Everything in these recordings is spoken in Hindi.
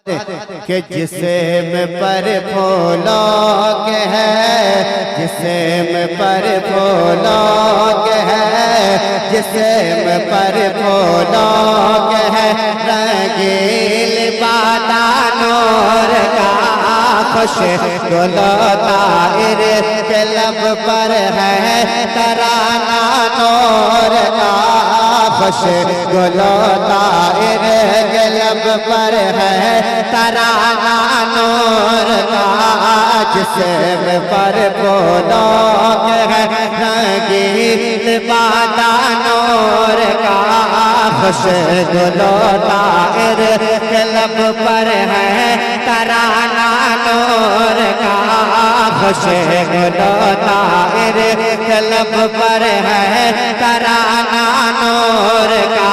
कि जिस्म पर फूलों के है, जिस्म पर फूलों के है, जिस्म पर फूलों के है, रंगील बादा नूर का खुश गुलो ताहिर के लब पर है, तराना नूर का खुश गुलो ताहिर के लब पर है, तराना नूर का जिस्म पर फूलों के है, रंगील बादा नूर का खुश गुलो ताहिर के लब पर है, तराना नूर का खुश गुलो ताहिर के लब पर है, तराना नूर का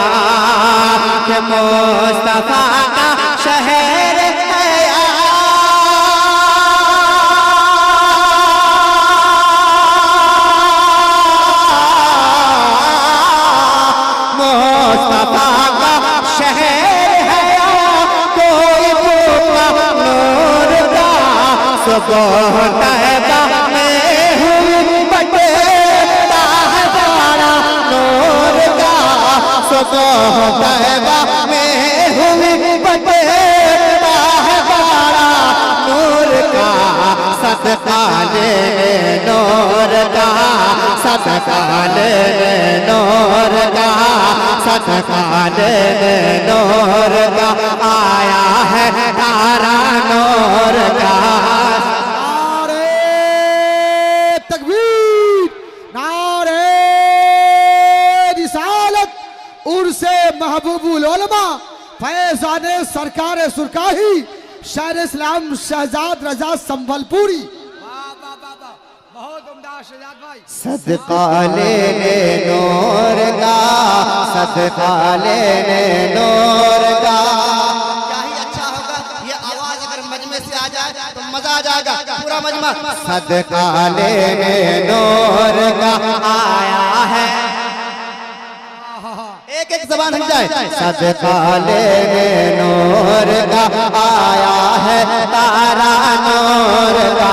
मुस्तफा का शहर है मुस्तफा का शहर है कोई भूखा नूर का सुबह तैबा में हूँ बटेरा है बारा नूर का सुबह तैबा में हूँ बटेरा है बारा नूर का सदका ले नूर का सदका ले नूर का सदका ले नूर का आया है तारा नूर का। नारे तकबीर, नारे रिसालत उर्से महबूबुल उलमा फैज़ाने सरकार सुरकाही शायर इस्लाम शहजाद रजा संभलपुरी। बहुत उम्दा शहजाद भाई। सदका लेने नूर का, सदका लेने नूर का। क्या ही अच्छा होगा ये आवाज अगर मजमे से आ जाए तो मजा आ जाएगा पूरा मजमा। सदका लेने नूर का आया है, एक एक जबान हट जाए। सदका लेने नूर का आया है तारा नूर का,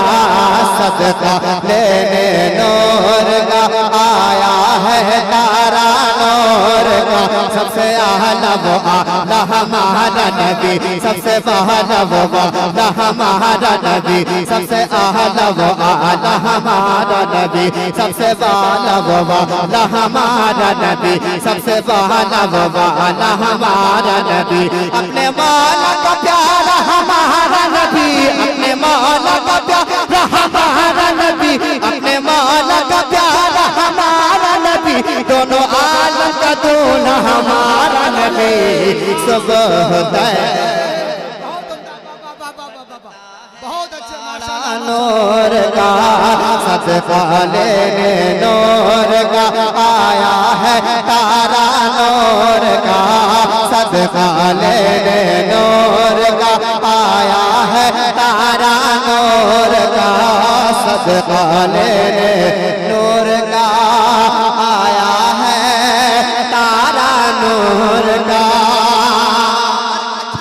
सदका लेने नूर का आया है तारा नूर का। सबसे आला वो आला हमारा नबी, सबसे पहला वो आला हमारा नबी, सबसे आला वो आला हमारा नबी, सबसे बाला वो आला हमारा नबी, सबसे बाला वो आला हमारा नबी। अपने मौला का प्यारा हमारा नबी, अपने मौला का प्यारा हमारा नबी, अपने मौला का प्यारा हमारा नबी, दोनों आलम का दूल्हा हमारा नबी। सुबह बहुत अच्छे माशाअल्लाह। नूर का सदका लेने नूर का आया है तारा नूर का, सदका लेने नूर का आया है तारा नूर का, सदका लेने नूर का आया है तारा नूर का।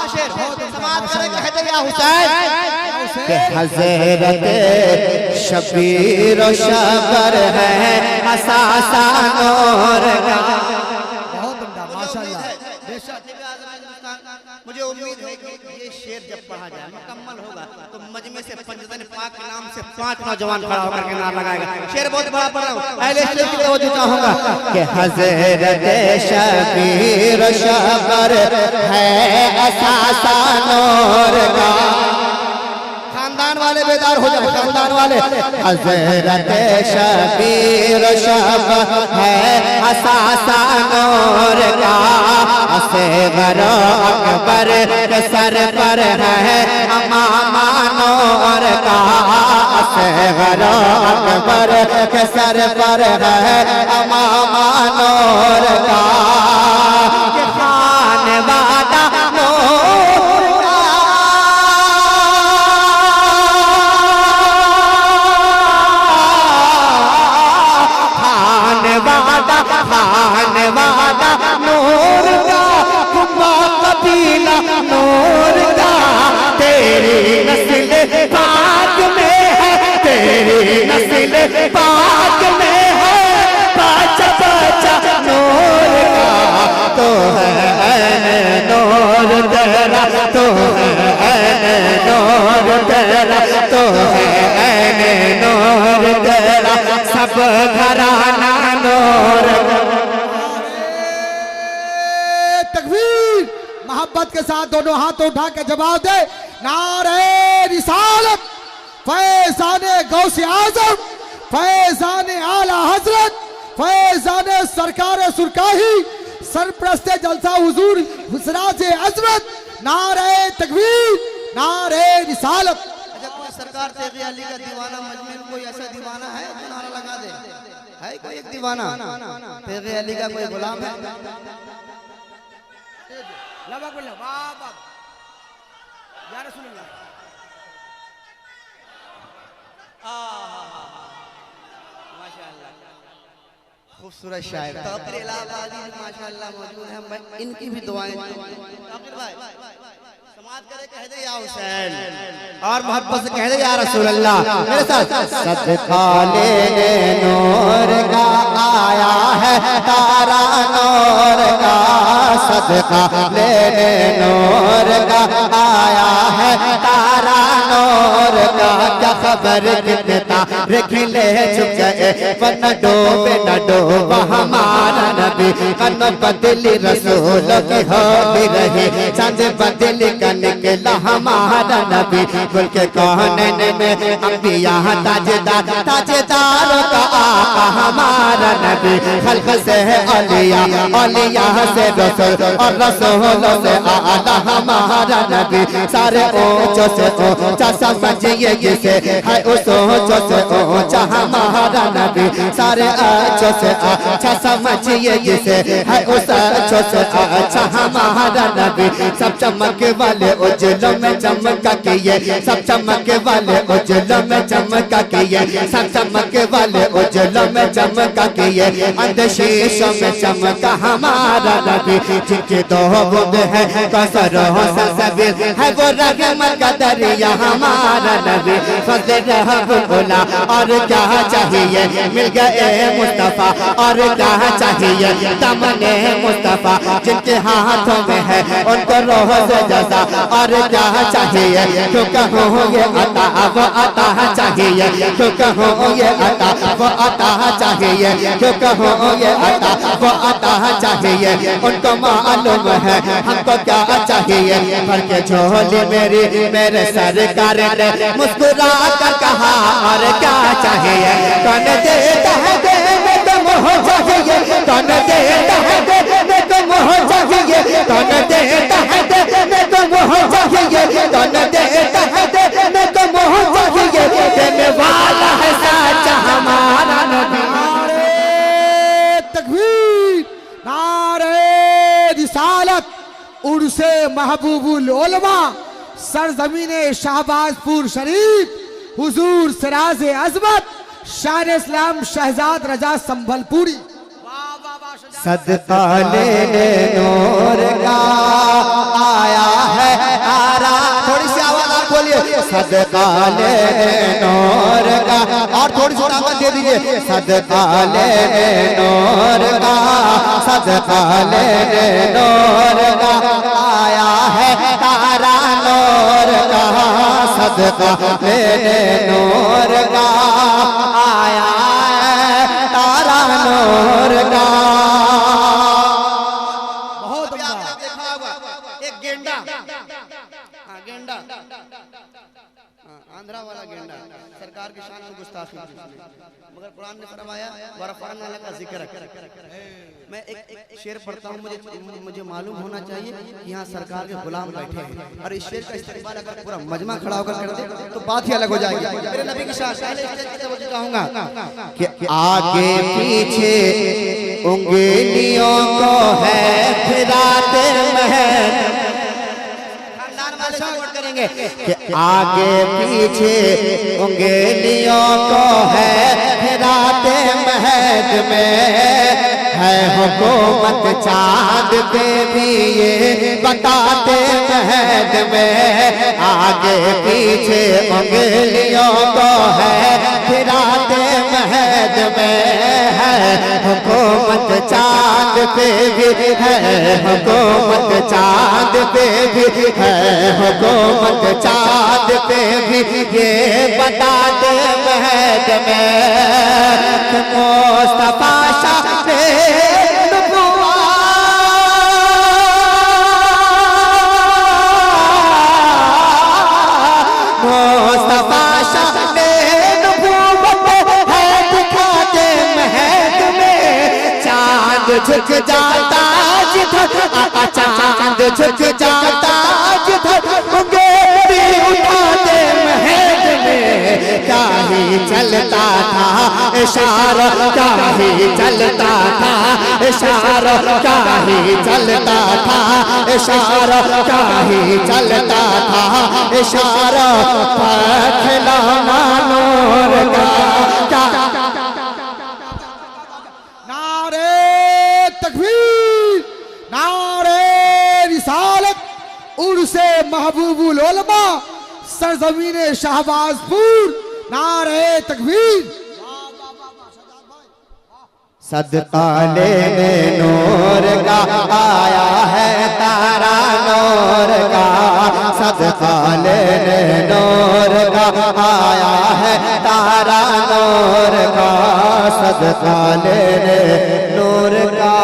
अच्छा शेर समाज करेगा हैदरिया हुसैन कि हज़रत शबीर और शबर है हसासा नूर का। बहुत उम्दा माशाअल्लाह। मुझे उम्मीद है कि ये शेर जब पढ़ा जाए मुकम्मल होगा तो मजमे से पंजतन पाक के नाम से 5 नौजवान खड़ा होकर के नारा लगाएगा। शेर बहुत बड़ा पढ़ रहा हूँ, पहले शेर की तवज्जो चाहूंगा कि हज़रत शबीर और शबर है हसासा नूर का। खानदान वाले बेदार हो जाए, खानदान वाले। हज़रत शबीर शब है हसासा नूर का, असग़र अकबर के सर पर है अमामा नूर का, असग़र अकबर के सर पर है अमामा नूर का। खान वादा नूर का, खान वादा नूर का, कुम्बा कबीला नूर का, दिल पाक में है बचा बचा नूर का, तो है नूर तेरा, तो है नूर तेरा, तो है नूर तेरा, सब घराना नूर। तकबीर, मोहब्बत के साथ दोनों हाथ उठा के जवाब दे, नारे रिसालत, फैज़ाने गौसे आज़म, फैज़ाने आला हजरत, फैज़ाने सरकार सुरकाही, सरप्रस्ते जलसा हुजूर हुसराजे अजमत, नारे तकबीर, नारे रिसालत। अच्छा, कोई सरकार तेग़े अली का दीवाना मजमे में कोई ऐसा दीवाना है जो नारा लगा दे? है कोई एक दीवाना तेग़े अली का, कोई गुलाम है? खूबसूरत शायर ताक़िर इलाहाबादी माशाअल्लाह मौजूद है। मैं इनकी भी दुआएं ताक़िर भाई समाज करे, कह दे या हुसैन, और मोहब्बत से कह दे या रसूल अल्लाह। मेरे साथ सदका लेने नूर का आया है तारा नूर का, सदका लेने नूर का आया है तारा नूर का। क्या खबर कितने तारे खिले चुक गए, वन डूबे न डूबा हमारा नबी, कन बदली रसूल की होती रही, चांद बदली का निकला हमारा नबी। गुल के कोने में अंबिया ताजदार, ताजदार का आका हमारा नबी। खल्क से है औलिया, औलिया से रसूल, और रसूल से आला हमारा नबी। सारे ऊंचों से ऊंचा समझिए जिसे है, उस ऊंचों से ऊंचा हमारा नबी। सारे अच्छों से अच्छा समझिए जिसे है, उस अच्छों से अच्छा हमारा नबी। सब चमक वाले उजलों में चमका किए, सब चमक वाले उजलों में चमका किए, सब चमक वाले उजलों में चमका किए। अंधशीशों में चमका हमारा नबी। जिनके दो बूंद है कसरों से सबीर है, वो रहमत का दरिया हमारा नबी। फज़ल रहबुल्ला, और क्या चाहिए मिल गए मुस्तफा, और क्या चाहिए दामने मुस्तफा। जिनके हाथों में है उनको रोज़ जज़ा, और क्या चाहिए क्यों कहो ये अता, वो अता चाहिए क्यों कहो ये अता, वो अता चाहिए क्यों कहो ये अता, वो अता चाहिए। उनको मालूम है हमको क्या चाहिए, भर के झोली मेरी मेरे सरकार ने मुस्कुरा कर कहा, और क्या चाहिए। कौन देता है देने को मोह चाहिए, कौन देता है देने को मोह चाहिए, कौन देता है देने को मोह चाहिए, कौन देता है देने को मोह चाहिए। देने वाला है सच्चा हमारा नबी। नारे तकबीर, नारे रिसालत, उर्से महबूबुल उलमा, सरजमीने शाहबाजपुर शरीफ, हुजूर सिराजे अजमत, शायर इस्लाम शहजाद रजा संभलपुरी। सदका लेने नूर का आया है तारा, थोड़ी सी आवाज आप बोलिए, सदका लेने नूर का, और थोड़ी सी आवाज दे दीजिए, सदका लेने नूर का, सदका लेने नूर का आया है तारा नूर का, सदका लेने नूर का आया है तारा नूर का। आंध्रा वाला गेंडा सरकार की शान में गुस्ताखी, मगर कुरान ने फरमाया वरफ़अना लका ज़िक्रक। मैं एक शेर पढ़ता हूँ, मुझे मालूम होना चाहिए कि यहाँ सरकार के गुलाम बैठे हैं, और इस शेर का इस्तेमाल अगर पूरा मजमा खड़ा होकर कर दे तो बात ही अलग हो जाएगी। मेरे नबी की शान मुझे कहूँगा कि आगे पीछे उंगलियों को है फिराते महल, करेंगे कि आगे पीछे उंगलियों को है फिराते महद में, है हुकूमत चांद पे भी ये बताते महद में। आगे पीछे उंगलियों को है फिराते में है हुकूमत चांद पे भी है हुकूमत चांद पे भी है हुकूमत चांद पे भी ये बता दे महद में मुस्तफा शाह ने मुस्तफा शाह ने नबूवत है दिखा दे महद में चांद झुक जाता जिधर आका चांद झुक जाता जिधर उंगली उठा दे महद में क्या ही चलता था इशारा क्या ही चलता था इशारा क्या ही चलता था इशारा क्या ही चलता था इशारा खिलाना नूर का नारे तकबीर नारे रिसालत उर्से महबूबुल उलमा सरजमीन शाहबाजपुर नारे तकबीर सदका लेने नूर का आया है तारा नूर का सदका लेने नूर का आया है तारा नूर का सदका लेने नूर का